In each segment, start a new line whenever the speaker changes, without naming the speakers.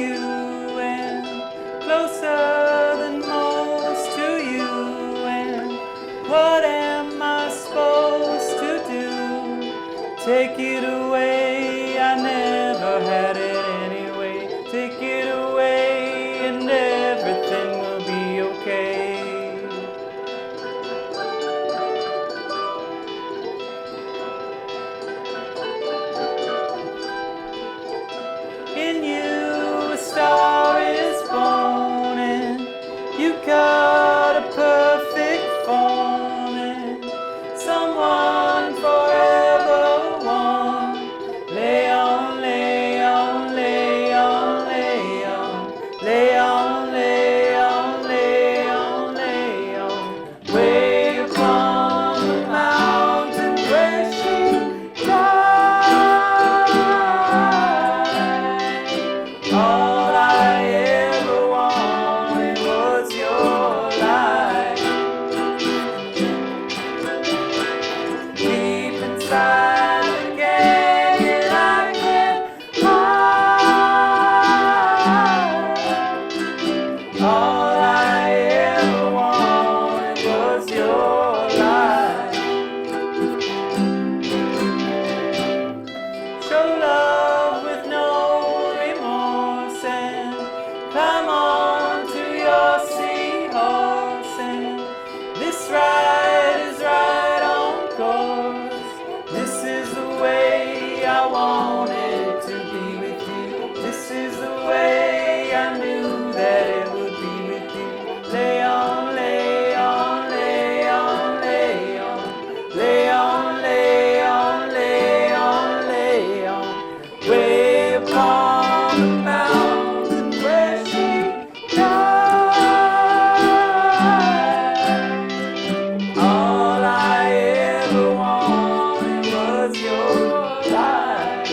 you and closer than most to you. And what am I supposed to do? Take it away, I never had it anyway. Take it away and everything will be okay. In you a star is born and you got a perfect form and someone forever won. Lay on, lay on, lay on, lay on, lay on, lay on, lay on, lay on. Way upon the mountain where she died. All I ever wanted was your light. Deep inside the canyon I can't hide. All I ever wanted was your light. Show love with no remorse and climb on to your seahorse. And this ride is right on course. This is the way I wanted to be with you. This is the way I knew that it would be with you. Lay on, lay on, lay on, lay on, lay on, lay on, lay on, lay on. Way upon the mountain where she died. All I ever wanted was your light.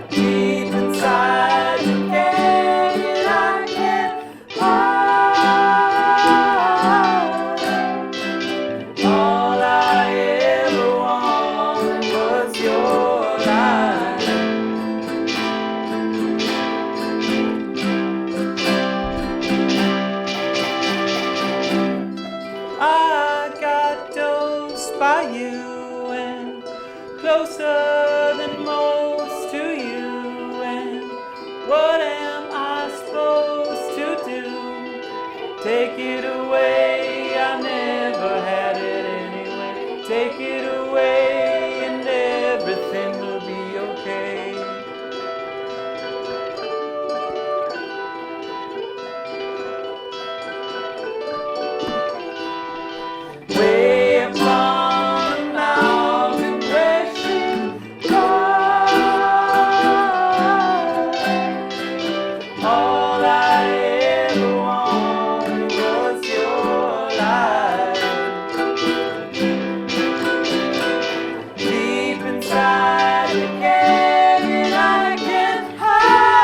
Deep inside the canyon I can't hide. All I ever wanted was your light. I got dosed by you and closer than most to you. And what am I supposed to do? Take it away, I never had it anyway. Take it away and everything will be okay. Way upon the mountain where she died. All I ever wanted was your light. Deep inside the canyon I can't hide.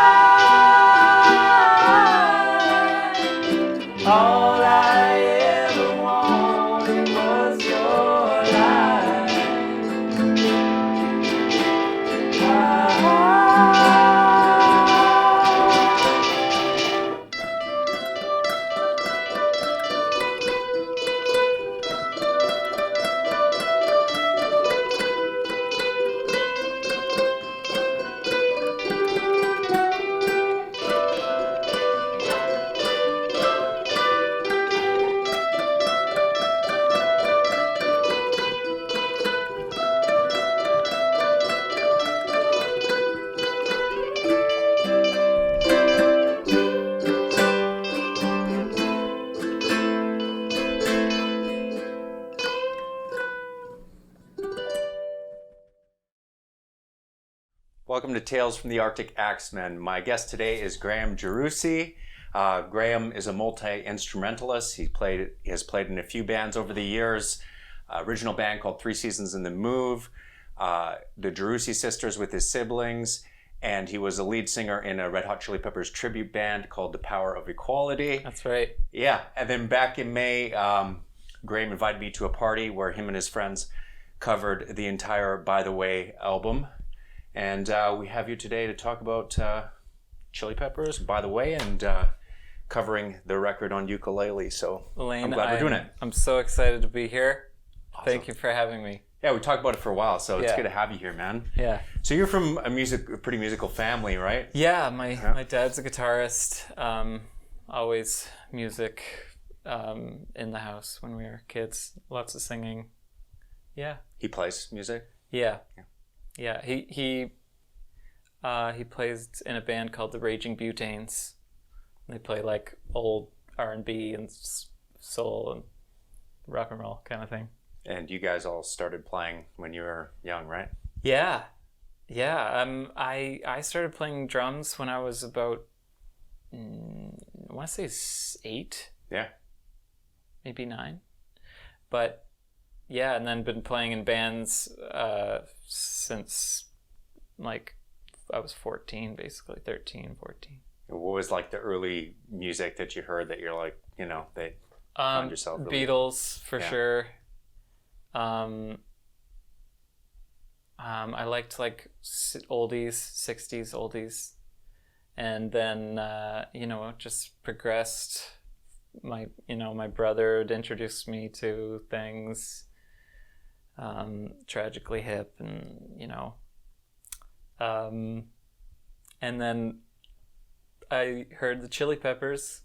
All I ever wanted was your light.
Welcome to Tales from the Arctic Axemen. My guest today is Graeme Gerussi. Graeme is a multi-instrumentalist. He has played in a few bands over the years. Original band called 3 Seasons in the Move, the Gerussi Sisters with his siblings, and he was a lead singer in a Red Hot Chili Peppers tribute band called The Power of Equality.
That's right.
Yeah, and then back in May, Graeme invited me to a party where him and his friends covered the entire By the Way album. And we have you today to talk about Chili Peppers, by the way, and covering the record on ukulele. So
Lane,
I'm glad we're doing it.
I'm so excited to be here.
Awesome.
Thank you for having me.
Yeah, we talked about it for a while, so it's
Yeah.
good to have you here, man.
Yeah.
So you're from a pretty musical family, right?
Yeah, my dad's a guitarist. Always music in the house when we were kids. Lots of singing. Yeah.
He plays music?
Yeah. He plays in a band called the Raging Butanes. They play like old R&B and soul and rock and roll kind of thing.
And you guys all started playing when you were young, right?
Yeah. I started playing drums when I was about, I want to say 8.
Yeah.
Maybe 9. But yeah, and then been playing in bands since like I was 14, basically 13, 14.
What was like the early music that you heard that you're like, that found yourself really...
Beatles for sure. I liked like oldies, 60s oldies, and then just progressed. My brother had introduced me to things, Tragically Hip, and then I heard the Chili Peppers.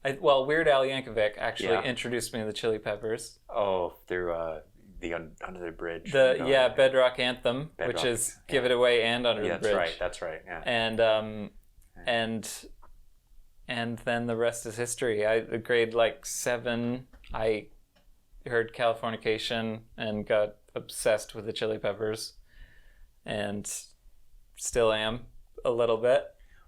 Weird Al Yankovic actually introduced me to the Chili Peppers.
Oh, through the Under the Bridge.
Bedrock Anthem, which is Give It Away and Under the Bridge.
That's right. Yeah.
And then the rest is history. Grade like 7, I heard Californication and got obsessed with the Chili Peppers, and still am a little bit.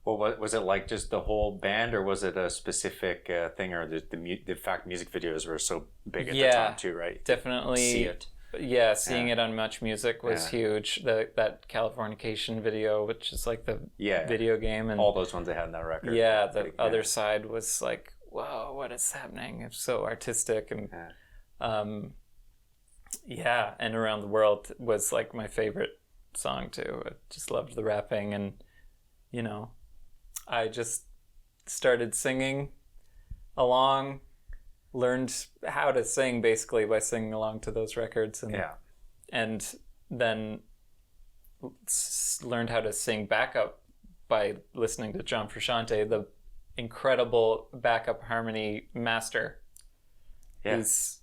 Well, was it like just the whole band, or was it a specific thing, or the fact music videos were so big at the time too, right?
Definitely.
See it.
Yeah, seeing it on Much Music was huge. That Californication video, which is like the video game, and
all those ones they had in that record.
Yeah, the other side was like, whoa, what is happening? It's so artistic, and and Around the World was like my favorite song too. I just loved the rapping, and I just started singing along, learned how to sing basically by singing along to those records, and then learned how to sing backup by listening to John Frusciante, the incredible backup harmony master. He's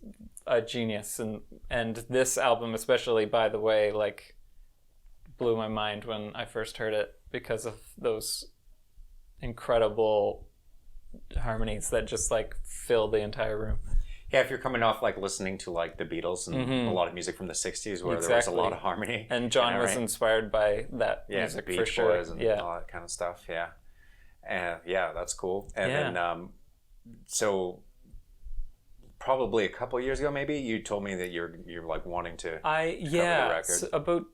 a genius, and this album especially, by the way, like blew my mind when I first heard it because of those incredible harmonies that just like fill the entire room.
Yeah, if you're coming off like listening to like the Beatles and a lot of music from the 60s where there was a lot of harmony.
And John was inspired by that music for sure.
Boys and all that kind of stuff, that's cool. And then, so probably a couple years ago maybe, you told me that you're like wanting to cover the record.
So about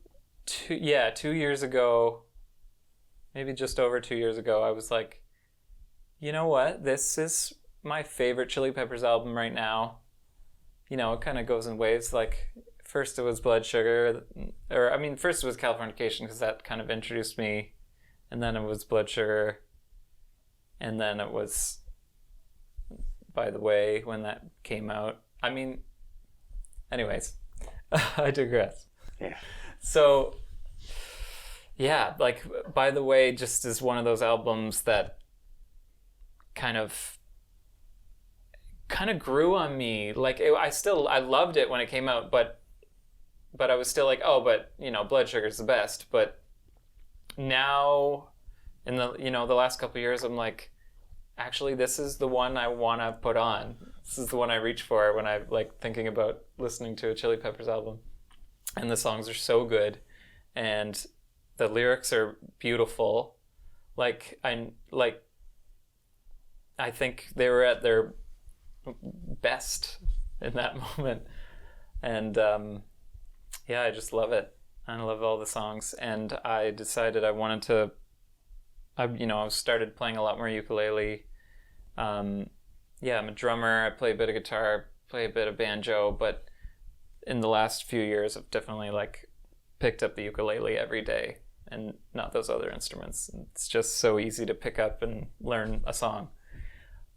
2 years ago, maybe just over 2 years ago, I was like, you know what? This is my favorite Chili Peppers album right now. It kind of goes in waves. Like, first it was Blood Sugar, first it was Californication because that kind of introduced me, and then it was Blood Sugar, and then it was By the Way when that came out. Anyways, I digress.
Yeah.
So, like By the Way just is one of those albums that kind of grew on me. Like I loved it when it came out, but I was still like, Blood Sugar's the best. But now, in the last couple of years, I'm like, actually, this is the one I want to put on. This is the one I reach for when I like thinking about listening to a Chili Peppers album. And the songs are so good, and the lyrics are beautiful. I think they were at their best in that moment, and I just love it. I love all the songs, and I decided I wanted to. I started playing a lot more ukulele. I'm a drummer. I play a bit of guitar, play a bit of banjo, but in the last few years, I've definitely like picked up the ukulele every day and not those other instruments. It's just so easy to pick up and learn a song.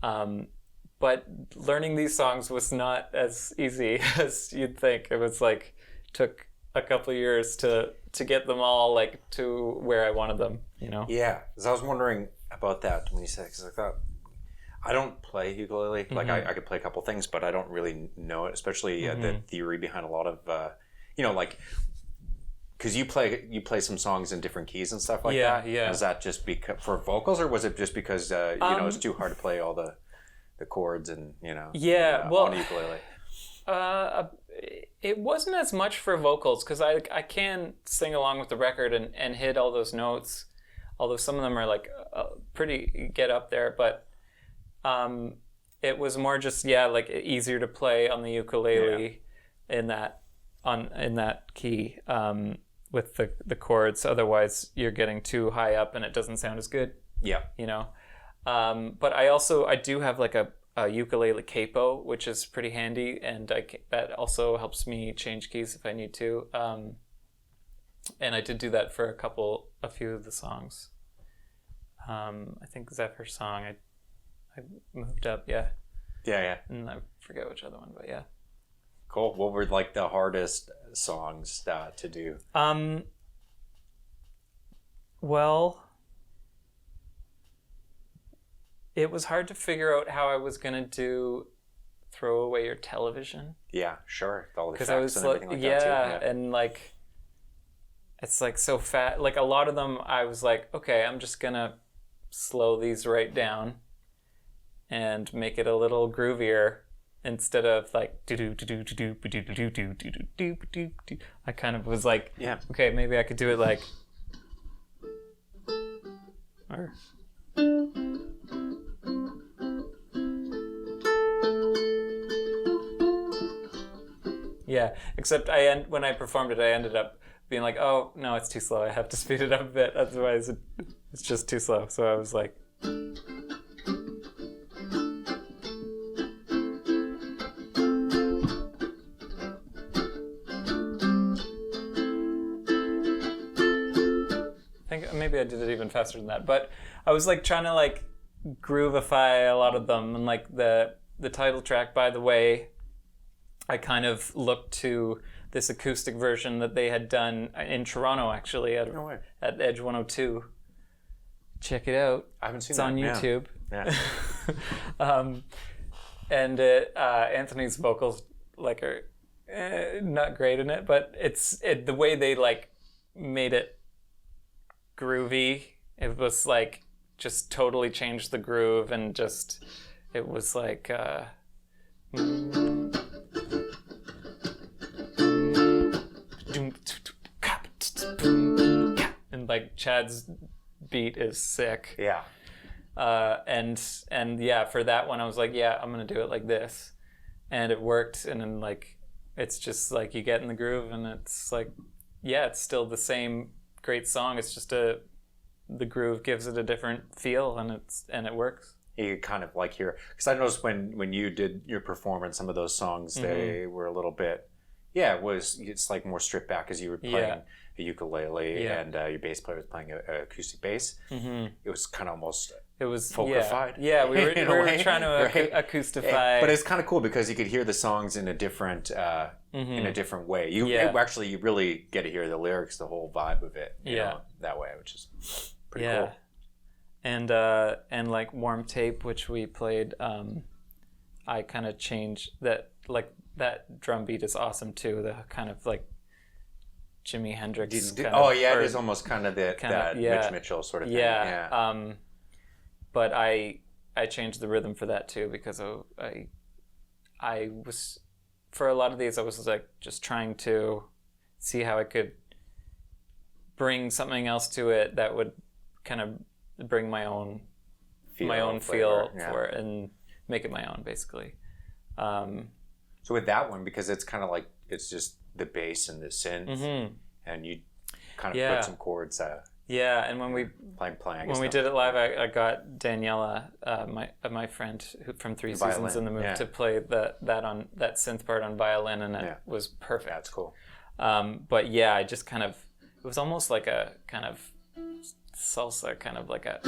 But learning these songs was not as easy as you'd think. It was like, took a couple of years to get them all like to where I wanted them, you know?
Yeah, because I was wondering about that when you said, because I thought, I don't play ukulele. Like I could play a couple things, but I don't really know it, especially the theory behind a lot of, like, because you play some songs in different keys and stuff like that.
Yeah.
Is that just because for vocals, or was it just because it's too hard to play all the chords and on a ukulele?
It wasn't as much for vocals because I can sing along with the record and hit all those notes, although some of them are like pretty get up there, but it was more just like easier to play on the ukulele in that key with the chords. Otherwise, you're getting too high up and it doesn't sound as good.
Yeah,
But I do have like a ukulele capo, which is pretty handy, and that also helps me change keys if I need to. And I did do that for a few of the songs. I think Zephyr's song, I moved up,
yeah,
and I forget which other one, but yeah.
Cool. What were like the hardest songs to do?
Well, it was hard to figure out how I was gonna do "Throw Away Your Television."
Yeah, sure. All the
Because
effects
I was
and everything like that too. Yeah,
and like it's like so fat. Like a lot of them, I was like, okay, I'm just gonna slow these right down and make it a little groovier instead of like do do do do do do do do do do do do. I kind of was like, okay, maybe I could do it like or. Yeah, except when I performed it, I ended up being like, oh, no, it's too slow. I have to speed it up a bit. Otherwise, it's just too slow. So I was like... I think maybe I did it even faster than that. But I was like trying to like groovify a lot of them. And like the title track, By the Way, I kind of looked to this acoustic version that they had done in Toronto, actually, at Edge 102. Check it out.
I haven't seen
it's
that.
on YouTube.
Yeah.
And Anthony's vocals like are not great in it, but the way they like made it groovy. It was like just totally changed the groove, and just it was like. And like Chad's beat is sick.
Yeah.
And yeah, for that one I was like, yeah, I'm gonna do it like this, and it worked. And then like it's just like you get in the groove, and it's like, yeah, it's still the same great song. It's just the groove gives it a different feel, and it works.
You kind of like hear, because I noticed when you did your performance, some of those songs they were a little bit. Yeah, it's like more stripped back as you were playing a ukulele and your bass player was playing an acoustic bass. Mm-hmm. It was kind of almost folkified.
Yeah, we were trying to acoustify.
But it's kind of cool because you could hear the songs in a different way. You really get to hear the lyrics, the whole vibe of it. You know, that way, which is pretty cool.
And like Warm Tape, which we played, I kind of changed that. Like that drum beat is awesome too. The kind of like Jimi Hendrix.
It is almost kind of that Mitch Mitchell sort of thing.
Yeah. But I changed the rhythm for that too, because I was, for a lot of these, I was like just trying to see how I could bring something else to it that would kind of bring my own feel for it and make it my own, basically.
So with that one, because it's kind of like it's just the bass and the synth, and you kind of put some chords.
And when we did it live, I got Daniela, my friend from Three Seasons in the Move, to play that synth part on violin, and it was perfect.
That's cool.
But yeah, I just kind of was almost like a kind of salsa, kind of like a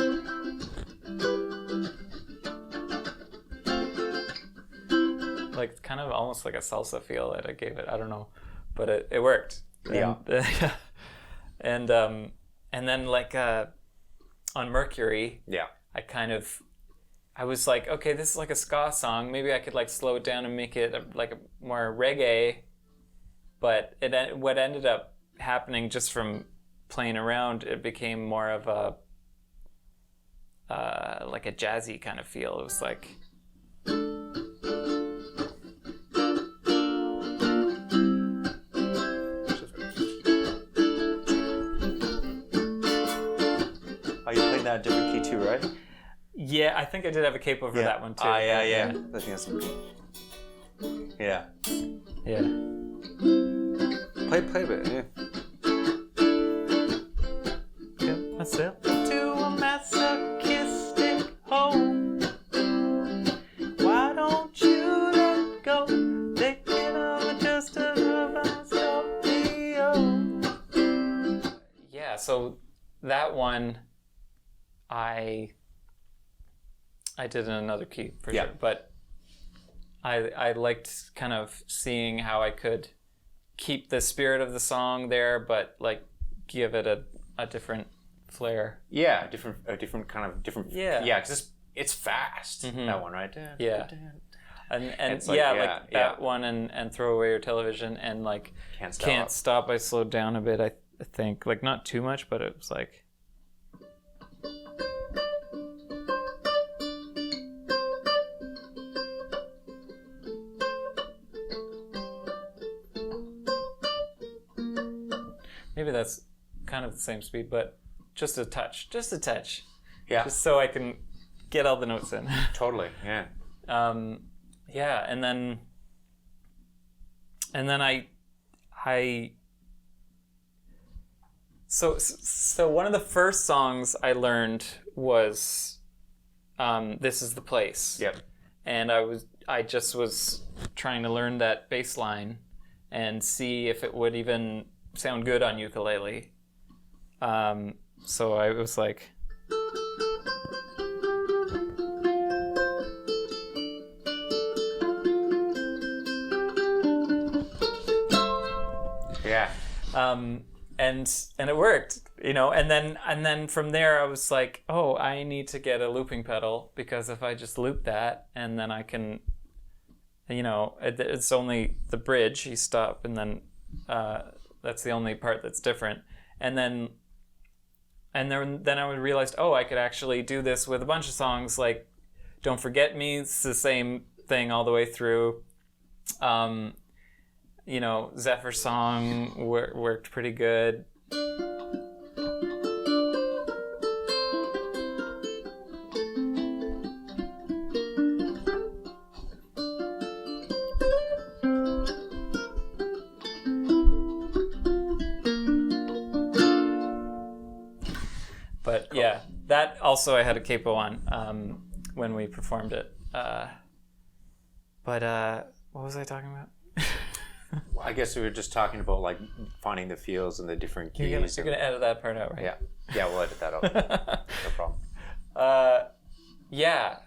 like kind of almost like a salsa feel that I gave it. I don't know, but it worked.
Yeah.
And then like on Mercury,
Yeah.
I was like, okay, this is like a ska song. Maybe I could like slow it down and make it like a more reggae. But what ended up happening just from playing around, it became more of a like a jazzy kind of feel. It was like.
Oh, you played that in a different key too, right?
Yeah, I think I did have a cape over that one too.
Yeah. I think that's cool. Yeah.
Yeah.
Play a bit. Yeah.
Yeah, that's it.
To a masochistic home. Why don't you let go? Thinking of just another Scorpio.
Yeah, so that one I did in another key for sure, but I liked kind of seeing how I could keep the spirit of the song there, but like give it a different flair.
Yeah, a different different.
Yeah.
Yeah, because it's fast. That one, right?
Yeah. And
It's like,
that one and Throw Away Your Television and like
Can't Stop.
I slowed down a bit, I think. Like not too much, but it was like. Maybe that's kind of the same speed, but just a touch.
Yeah.
Just so I can get all the notes in.
Totally. Yeah.
Yeah, and then I so one of the first songs I learned was This Is the Place.
Yep.
And I just was trying to learn that bass line and see if it would even sound good on ukulele. So I was like,
Yeah.
and it worked, you know. And then from there I was like, oh, I need to get a looping pedal, because if I just loop that and then I can, you know, it's only the bridge, you stop, and then that's the only part that's different. And then I realized, oh, I could actually do this with a bunch of songs, like Don't Forget Me. It's the same thing all the way through. You know, Zephyr Song worked pretty good. But yeah, that also I had a capo on when we performed it. But what was I talking about?
Well, I guess we were just talking about like finding the feels and the different keys.
You're gonna edit that part out, right?
Yeah, we'll edit that out. No problem.
Yeah.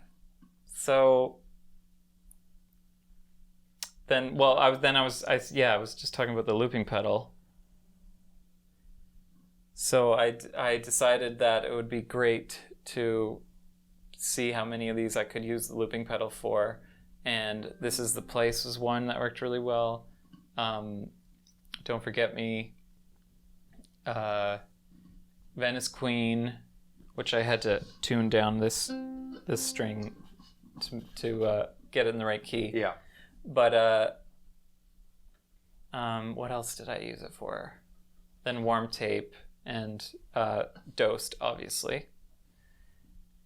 So then, well, I was just talking about the looping pedal. So I decided that it would be great to see how many of these I could use the looping pedal for, and This Is the Place was one that worked really well. Don't Forget Me, Venice Queen, which I had to tune down this string to get it in the right key.
Yeah.
But what else did I use it for? Then Warm Tape and Dosed, obviously.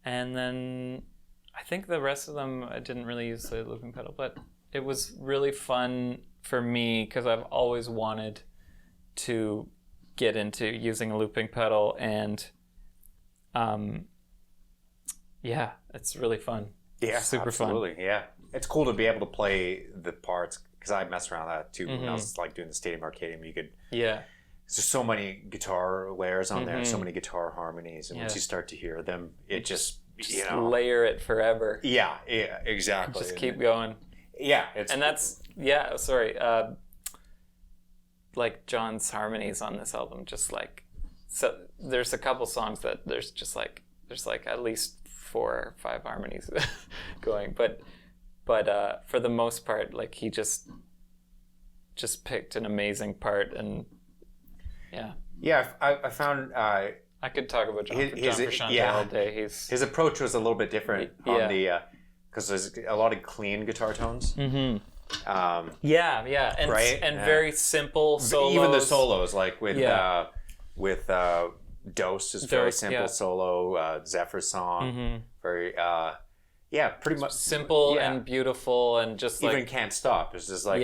And then I think the rest of them I didn't really use the looping pedal, but it was really fun for me because I've always wanted to get into using a looping pedal, and yeah, it's really fun.
Yeah,
super
absolutely.
fun.
Yeah, it's cool to be able to play the parts, because I messed around with that too when I
Mm-hmm.
was like doing the Stadium Arcadium. You could there's so many guitar layers on there, so many guitar harmonies, and once you start to hear them, it just
layer it forever.
Yeah, exactly.
Just keep going.
Yeah,
like John's harmonies on this album, just like, so there's a couple songs that there's at least 4 or 5 harmonies going, but for the most part, like he just picked an amazing part, and I found
I
could talk about John Frusciante all day.
His approach was a little bit different on the because there's a lot of clean guitar tones.
And
right?
Very simple solos.
Even the solos, like with Dose is very simple solo. Zephyr's song, very pretty much
simple and beautiful, and just
even
like
Can't Stop. It's just like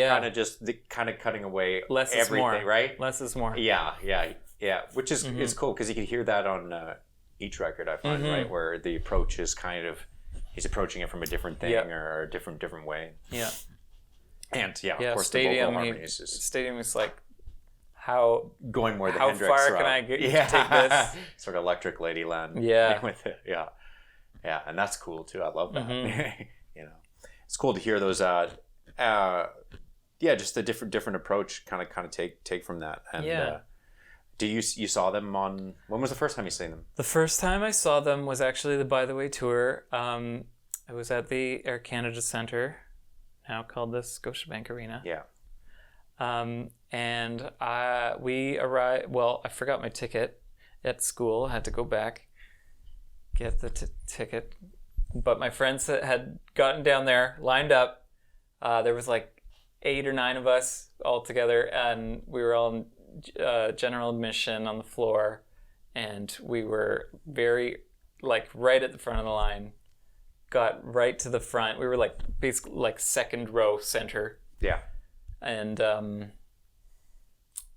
kind of cutting away
less
everything,
is more.
right?
Less is more.
Yeah, which is is cool because you can hear that on each record. I find right where the approach is kind of he's approaching it from a different thing or a different way.
Yeah,
and of course
Stadium,
the vocal harmonies is
Stadium is like how
going more the
how
Hendrix
far
route.
can I take this?
Sort of Electric Ladyland.
Yeah,
with it. Yeah, and that's cool too. I love that. It's cool to hear those. Just a different approach. Kind of take from that. And, do you saw them on? When was the first time you seen them?
The first time I saw them was actually the By the Way tour. It was at the Air Canada Centre, now called the Scotiabank Arena.
Yeah.
And we arrived. Well, I forgot my ticket at school. I had to go back, get the ticket. But my friends had gotten down there, lined up. There was like 8 or 9 of us all together, and we were all in general admission on the floor, and we were very right at the front of the line. Got right to the front. We were like basically like second row center. Yeah. And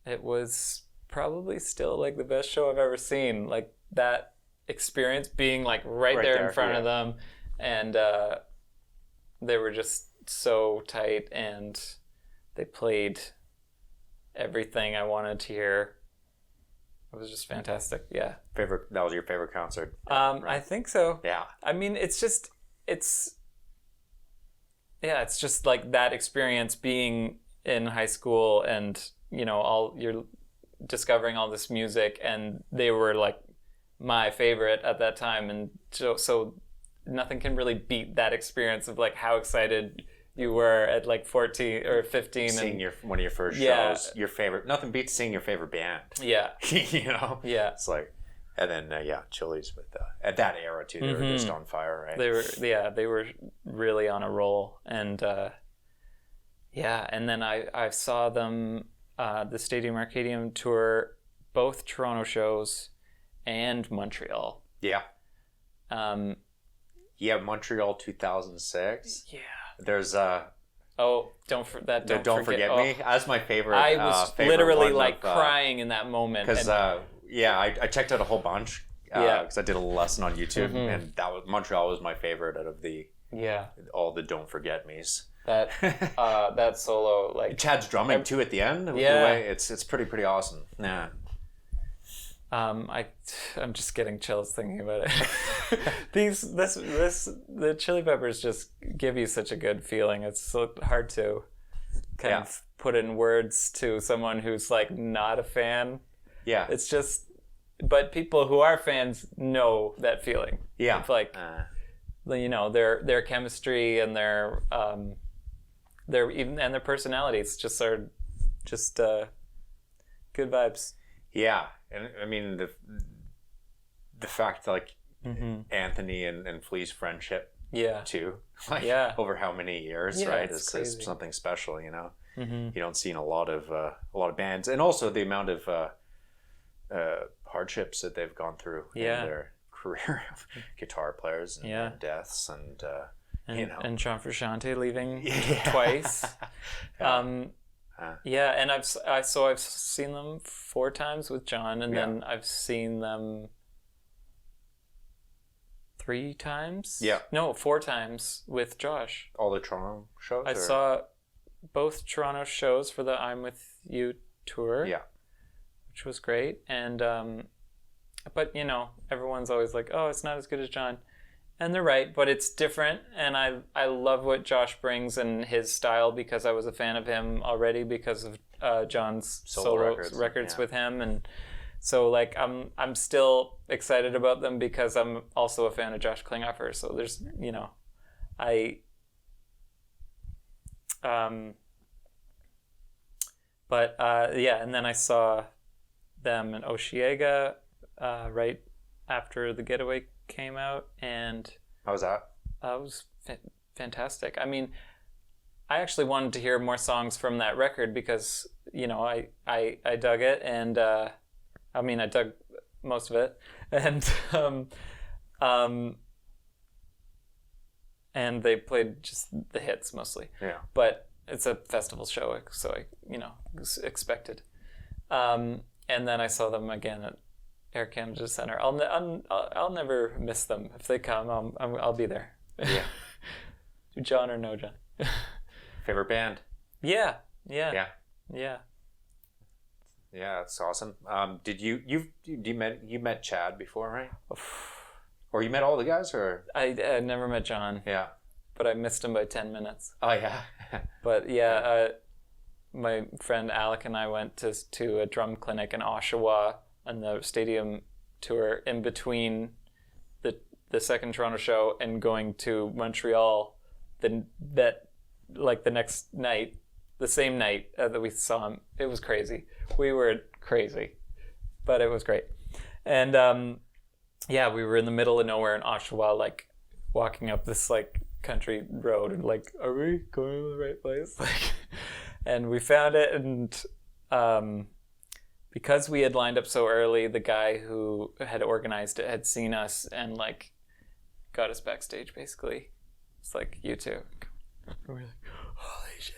it was probably still like the best show I've ever seen. Like that experience being like right there in front of them, and they were just so tight, and they played everything I wanted to hear. It was just fantastic. Yeah.
That was your favorite concert?
Right? I think so.
Yeah.
I mean, it's just like that experience being in high school, and you're discovering all this music, and they were like my favorite at that time, and so nothing can really beat that experience of like how excited you were at like 14 or 15
seeing one of your first shows, your favorite. Nothing beats seeing your favorite band.
Yeah.
It's like, and then Chili's with at that era too, they were just on fire, right?
They were really on a roll, and and then I saw them the Stadium Arcadium tour, both Toronto shows and Montreal.
Montreal 2006.
There's don't forget
me. That's my favorite.
I was literally like crying in that moment
because I checked out a whole bunch because I did a lesson on YouTube, and Montreal was my favorite out of the all the Don't Forget Me's.
That that solo, like
Chad's drumming too at the end. The way it's pretty awesome. Yeah.
I'm just getting chills thinking about it. The Chili Peppers just give you such a good feeling. It's so hard to kind of put in words to someone who's like not a fan. Yeah. It's just, but people who are fans know that feeling. Yeah. It's like, their chemistry and their personalities just are just good vibes.
Yeah. And I mean the fact like Anthony and Flea's friendship too, like over how many years, right? It's something special, You don't see in a lot of bands, and also the amount of hardships that they've gone through in their career of guitar players and deaths and
John Frusciante leaving twice. And I've seen them 4 times with John, and then I've seen them 3 times. Yeah. No, 4 times with Josh.
All the Toronto shows?
I saw both Toronto shows for the I'm With You tour. Yeah. which was great. And but you know, everyone's always like, oh, it's not as good as John, and they're right, but it's different. And I love what Josh brings and his style, because I was a fan of him already because of John's solo records with him. And so like I'm still excited about them because I'm also a fan of Josh Klinghoffer. So there's, you know, yeah, and then I saw them in Osheaga right after The Getaway came out, and
how was that?
It was fantastic. I mean, I actually wanted to hear more songs from that record because, you know, I dug it, and I mean, I dug most of it, and they played just the hits mostly.
Yeah.
But it's a festival show, so I, you know, expected. And then I saw them again at Air Canada Centre. I'll never miss them. If they come, I'll be there.
Yeah.
John or no John.
Favorite band?
Yeah.
Yeah, that's awesome. Did you met Chad before, right? Or you met all the guys, or?
I never met John.
Yeah.
But I missed him by 10 minutes.
Oh yeah.
But yeah, my friend Alec and I went to a drum clinic in Oshawa on the stadium tour in between the second Toronto show and going to Montreal. The next night, the same night that we saw him. It was crazy. We were crazy, but it was great. And yeah, we were in the middle of nowhere in Oshawa, like walking up this like country road, and like, are we going to the right place? Like, and we found it, and because we had lined up so early, the guy who had organized it had seen us and like got us backstage. Basically, it's like, you two. And we're like, holy shit.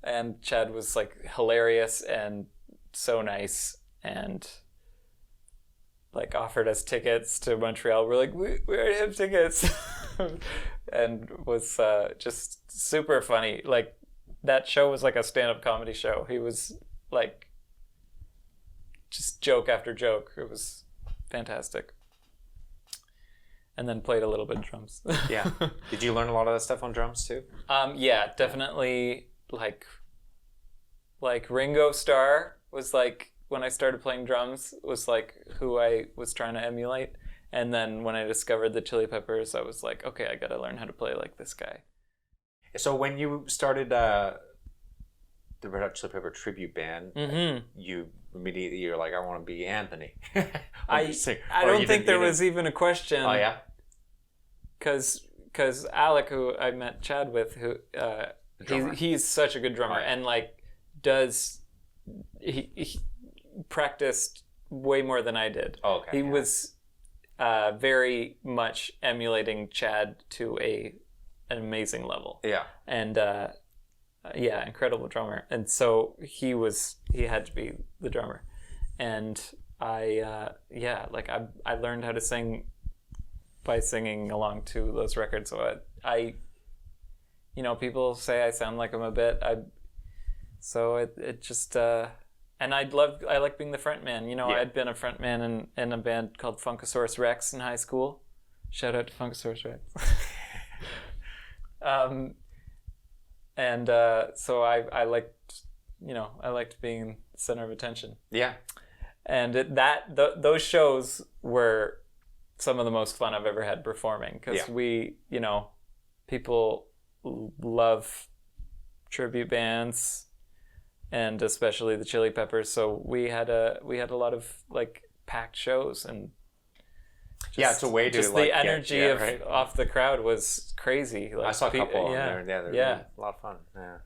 And Chad was like hilarious and so nice, and like offered us tickets to Montreal. We're like, we already have tickets. And was just super funny. Like, that show was like a stand-up comedy show. He was like just joke after joke. It was fantastic. And then played a little bit of drums.
Yeah. Did you learn a lot of that stuff on drums too?
Yeah, definitely. Like Ringo Starr was like, when I started playing drums, was like who I was trying to emulate. And then when I discovered the Chili Peppers, I was like, okay, I gotta learn how to play like this guy. So
when you started the Red Hot Chili Pepper tribute band, you immediately, you're like, I want to be Anthony.
I don't think there was even a question.
Oh yeah?
Because Alec, who I met Chad with, who he's such a good drummer, and like he practiced way more than I did.
Oh, okay.
He was very much emulating Chad to an amazing level. Yeah. And yeah, incredible drummer. And so he had to be the drummer. And I learned how to sing by singing along to those records. So I people say I sound like I'm a bit. And I like being the front man. You know, yeah. I'd been a front man in a band called Funkasaurus Rex in high school. Shout out to Funkasaurus Rex. So I liked being the center of attention. Yeah. And those shows were some of the most fun I've ever had performing, because people love tribute bands, and especially the Chili Peppers. So we had a lot of like packed shows, and
it's a way to
just the energy off the crowd was crazy. Like,
I saw a couple on there. Yeah, they're really a lot of fun. Yeah.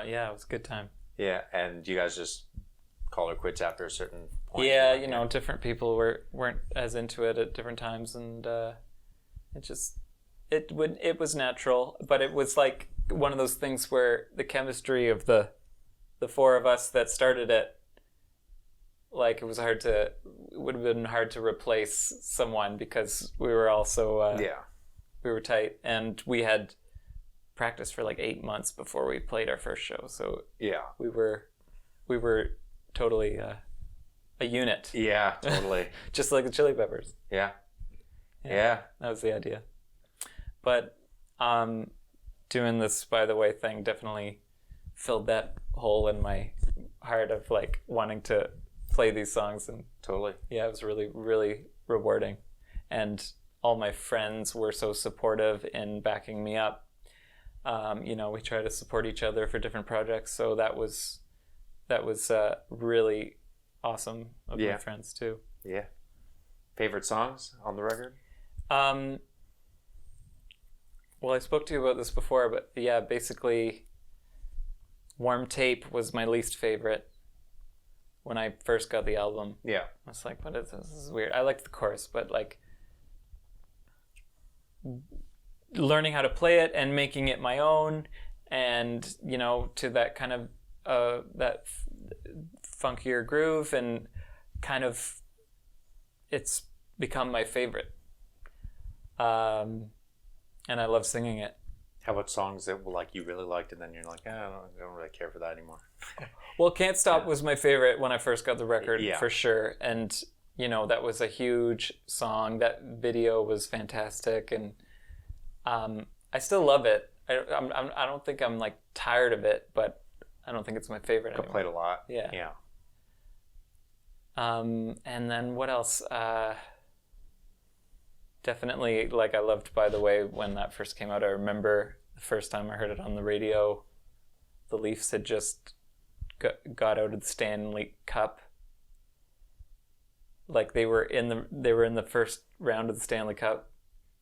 Yeah, it was a good time.
Yeah, and you guys just call it quits after a certain point?
Yeah, different people weren't as into it at different times, and it was natural, but it was like one of those things where the chemistry of the four of us that started it, like, it would have been hard to replace someone, because we were all so we were tight, and we had practiced for like 8 months before we played our first show. So yeah, we were totally a unit.
Yeah, totally.
Just like the Chili Peppers.
Yeah. Yeah.
That was the idea. But doing this by the way thing definitely filled that hole in my heart of like wanting to play these songs, and
Totally.
yeah, it was really, really rewarding. And all my friends were so supportive in backing me up. You know, we try to support each other for different projects, so that was really awesome of my friends too.
Yeah. Favorite songs on the record?
Well, I spoke to you about this before, but yeah, basically Warm Tape was my least favorite when I first got the album.
Yeah.
I was like, what is this? This is weird. I liked the chorus, but like learning how to play it and making it my own, and you know, to that kind of that funkier groove, and kind of it's become my favorite. And I love singing it.
How about songs that like you really liked and then you're like, I don't really care for that anymore?
Well, Can't Stop was my favorite when I first got the record,
Yeah.
for sure. And, you know, that was a huge song. That video was fantastic. And I still love it. I don't think I'm, like, tired of it, but I don't think it's my favorite anymore.
Played a lot.
Yeah.
Yeah.
And then what else? Definitely, like, I loved By the Way when that first came out. I remember the first time I heard it on the radio, the Leafs had just got out of the Stanley Cup. Like, they were in the first round of the Stanley Cup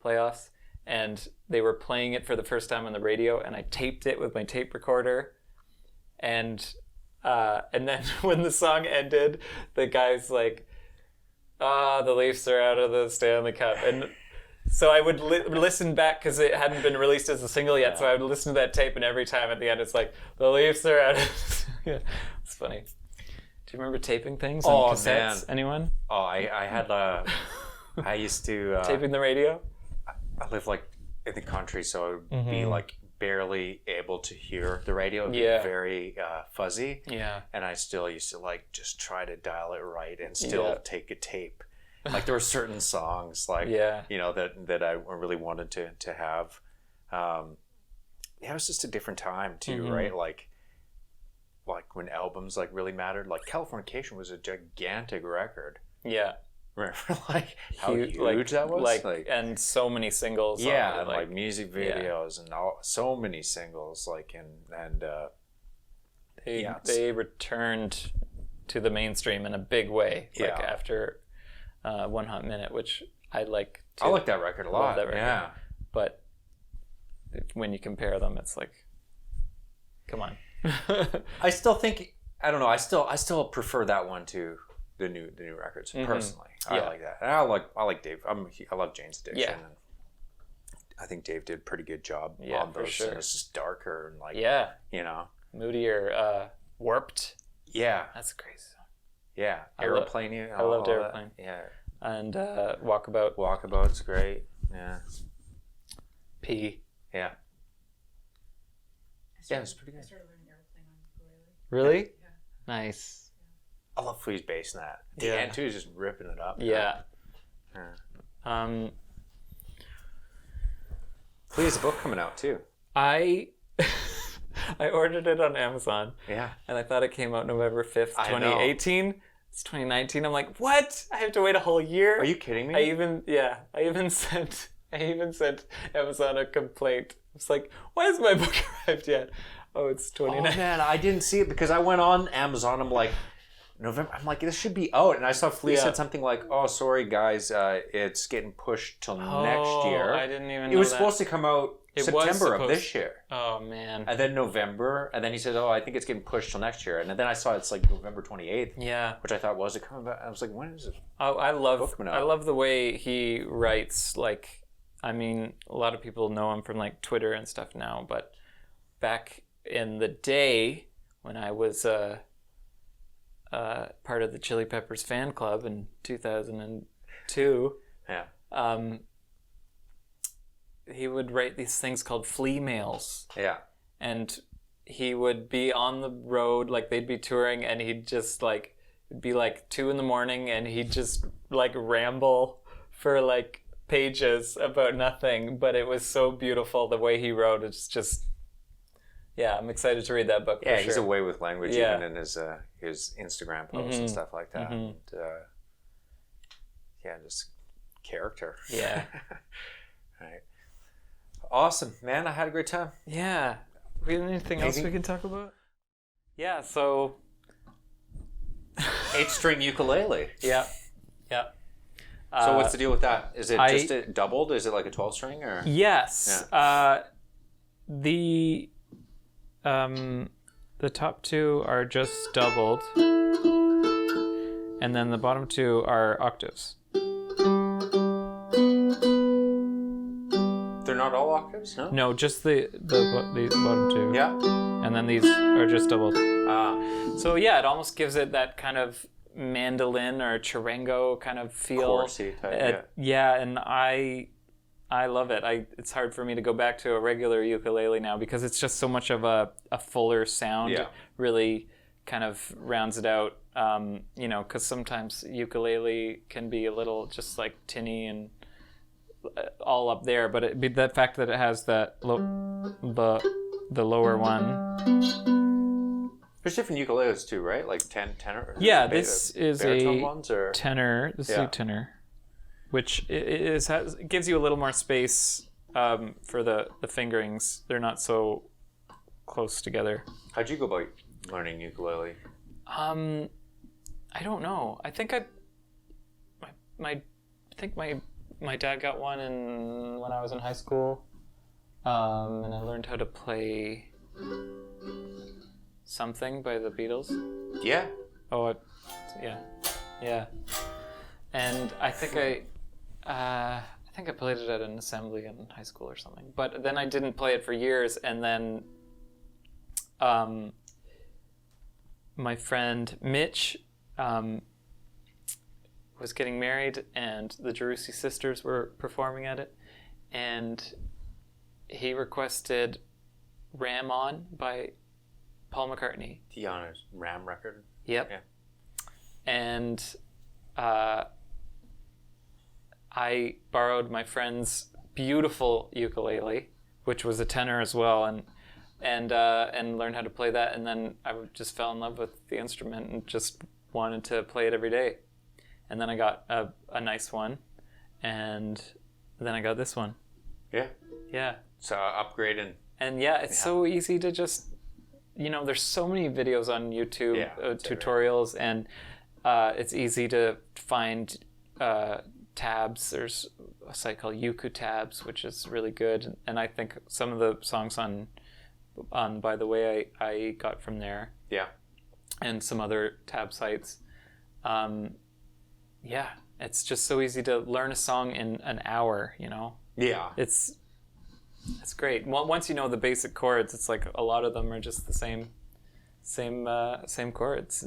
playoffs, and they were playing it for the first time on the radio, and I taped it with my tape recorder, and then when the song ended, the guy's like, the Leafs are out of the Stanley Cup. And so I would listen back because it hadn't been released as a single yet. Yeah. So I would listen to that tape, and every time at the end, it's like, the Leafs are out of yeah. It's funny. Do you remember taping things on cassettes? Man. Anyone?
Oh, I had, I used to...
taping the radio?
I lived like in the country, so I would be like barely able to hear the radio. It would be very fuzzy.
Yeah.
And I still used to like just try to dial it right and still take a tape. Like there were certain songs like, you know, that I really wanted to have. It was just a different time too, right? Like when albums like really mattered. Like Californication was a gigantic record.
Yeah.
Remember like how huge that was?
Like and so many singles.
Yeah, and like music videos and so many singles. Like and
they returned to the mainstream in a big way. Like after One Hot Minute, which I like.
I like that record a lot.
That record.
Yeah,
but when you compare them, it's like, come on.
I still think I don't know. I still prefer that one to the new records personally. I like that. And I like Dave. I love Jane's Addiction.
Yeah.
And I think Dave did a pretty good job on those.
For sure.
And it's just darker and like you know,
moodier, Warped.
Yeah,
that's a crazy song.
Yeah, Aeroplane.
I loved Aeroplane.
Yeah,
and Walkabout.
Walkabout's great. Yeah.
P.
Yeah. Yeah, it's pretty good.
I started learning Aeroplane on Ukulele.
Really?
Yeah.
Nice.
I love Flea's bass in that. The end too is just ripping it up.
Yeah.
Flea has a book coming out too.
I ordered it on Amazon.
Yeah.
And I thought it came out November 5th, 2018. It's 2019. I'm like, what? I have to wait a whole year?
Are you kidding me?
I even sent Amazon a complaint. I was like, why hasn't my book arrived yet? Oh, it's 2019.
Oh man, I didn't see it because I went on Amazon. I'm like, November. I'm like, this should be out. And I saw Flea said something like, oh, sorry guys, it's getting pushed till next year.
I didn't even know
it was supposed to come out September of this year.
Oh man.
And then November, and then he said, oh, I think it's getting pushed till next year. And then I saw it's like November 28th.
Yeah.
Which I thought was it coming back. I was like, when is it?
Oh, I love the way he writes. Like, I mean, a lot of people know him from like Twitter and stuff now, but back in the day when I was part of the Chili Peppers fan club in 2002, he would write these things called flea mails.
Yeah.
And he would be on the road, like they'd be touring, and he'd just like it'd be like 2 a.m. and he'd just like ramble for like pages about nothing. But it was so beautiful the way he wrote. It's just, yeah, I'm excited to read that book.
Yeah,
for
he's
sure.
away with language
Yeah.
even in his Instagram posts and stuff like that. And, yeah, just character.
Yeah.
Right. Awesome, man. I had a great time.
Yeah. We have anything else we can talk about? Yeah. So.
8-string ukulele.
Yeah. Yeah.
So what's the deal with that? Is it just doubled? Is it like a 12-string or?
Yes.
Yeah.
The top 2 are just doubled, and then the bottom 2 are octaves.
They're not all octaves, no?
No, just the bottom 2.
Yeah.
And then these are just doubled.
Ah.
So yeah, it almost gives it that kind of mandolin or charango kind of feel.
Chorusy type,
yeah, and I love it. It's hard for me to go back to a regular ukulele now because it's just so much of a fuller sound.
Yeah.
Really kind of rounds it out. Because sometimes ukulele can be a little just like tinny and all up there, but the fact that it has that the lower one.
There's different ukuleles too, right? Like tenor.
Yeah, this is a
ones, or?
tenor. This is a tenor, which it gives you a little more space for the fingerings. They're not so close together.
How'd you go about learning ukulele?
I don't know. I think my dad got one when I was in high school, and I learned how to play Something by the Beatles.
Yeah.
Oh, yeah. And I think I played it at an assembly in high school or something. But then I didn't play it for years, and then my friend Mitch was getting married, and the Gerussi sisters were performing at it, and he requested Ram On by Paul McCartney.
The on a Ram record?
Yep.
Yeah. And
I borrowed my friend's beautiful ukulele, which was a tenor as well, and learned how to play that, and then I just fell in love with the instrument and just wanted to play it every day. And then I got a nice one, and then I got this one.
Yeah.
Yeah.
So upgrading.
And yeah, it's so easy to just, there's so many videos on YouTube, tutorials, and it's easy to find tabs. There's a site called Uku Tabs, which is really good, and I think some of the songs on By the Way I got from there.
Yeah. And
some other tab sites. Yeah, it's just so easy to learn a song in an hour,
Yeah.
It's great. Once you know the basic chords, it's like a lot of them are just the same chords.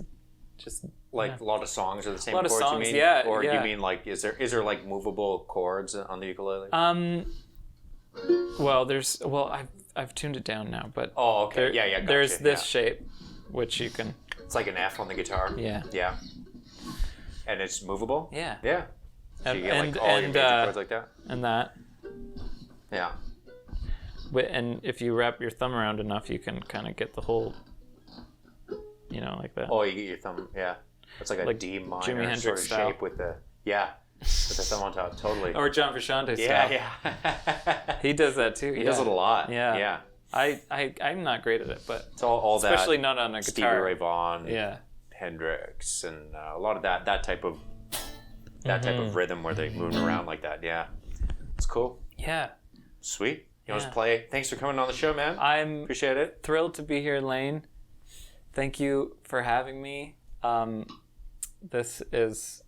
Just
like a lot of songs are the same
chords.
A lot of songs, you mean?
Yeah.
Or
yeah.
you mean like is there like movable chords on the ukulele?
Well, I've tuned it down now, but
oh, okay. Gotcha.
There's this shape, which you can.
It's like an F on the guitar.
Yeah.
Yeah. And it's movable.
Yeah.
Yeah. So you get like all your major chords like that.
And that.
Yeah.
And if you wrap your thumb around enough, you can kind of get the whole, like that.
Oh, you get your thumb, yeah. It's like a D minor
Jimi Hendrix
sort of
style.
shape with the thumb on top, totally.
Or John Frusciante style.
Yeah.
He does that too.
He does it a lot.
Yeah. I'm not great at it but
it's all that.
Especially not on a guitar.
Stevie Ray Vaughan.
Yeah.
Hendrix and a lot of that type of rhythm where they move around like that. Yeah. It's cool.
Yeah.
Sweet. You want to play? Thanks for coming on the show, man.
I'm
appreciate it.
Thrilled to be here, Lane. Thank you for having me. This is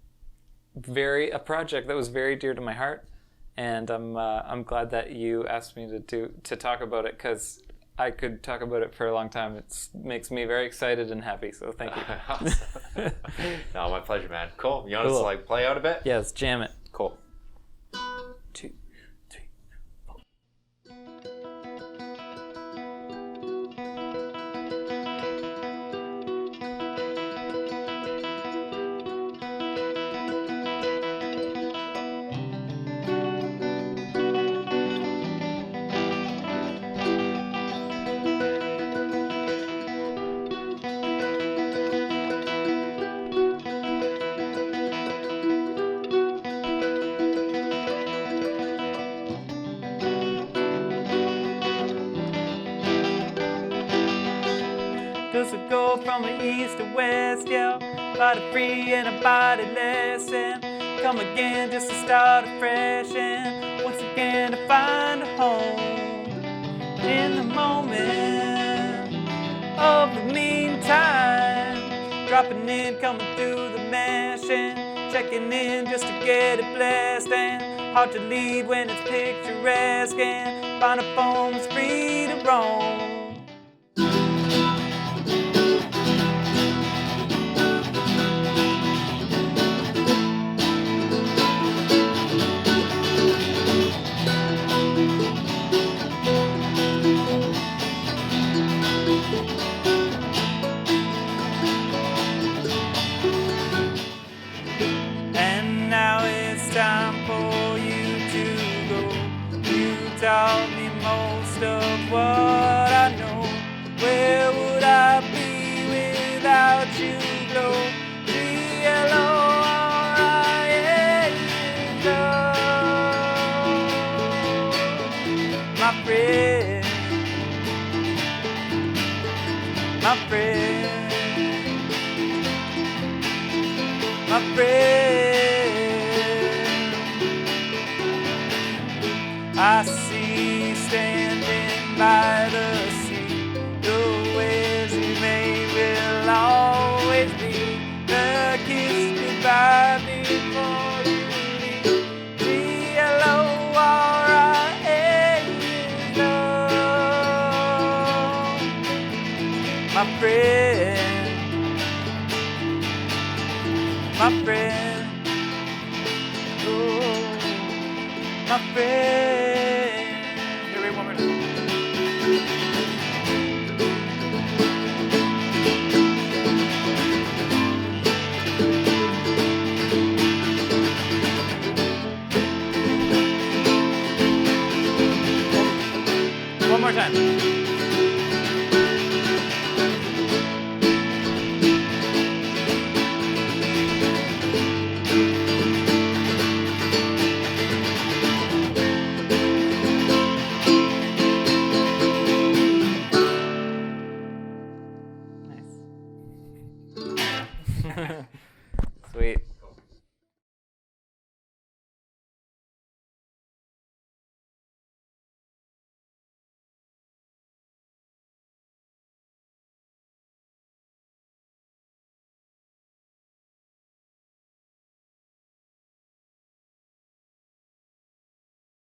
a project that was very dear to my heart, and I'm glad that you asked me to talk about it because I could talk about it for a long time. It makes me very excited and happy. So thank you.
No, my pleasure, man. Cool. You want us to play out a bit?
Yeah, let's jam it.
Cool.
2, 3, 4.
us will go from the east to west, yeah. Body free and a body less, and come again just to start afresh, and once again to find a home in the moment of the meantime. Dropping in, coming through the mesh, and checking in just to get it blessed, and hard to leave when it's picturesque, and find a phone that's free to roam. And now it's time for you to go. You taught me most of what I know. Where would I be without you, Glow? My friend, my friend, my friend. I see you standing by the sea. Your ways remain will always be the kiss goodbye before you leave. My friend, my friend, oh, my friend.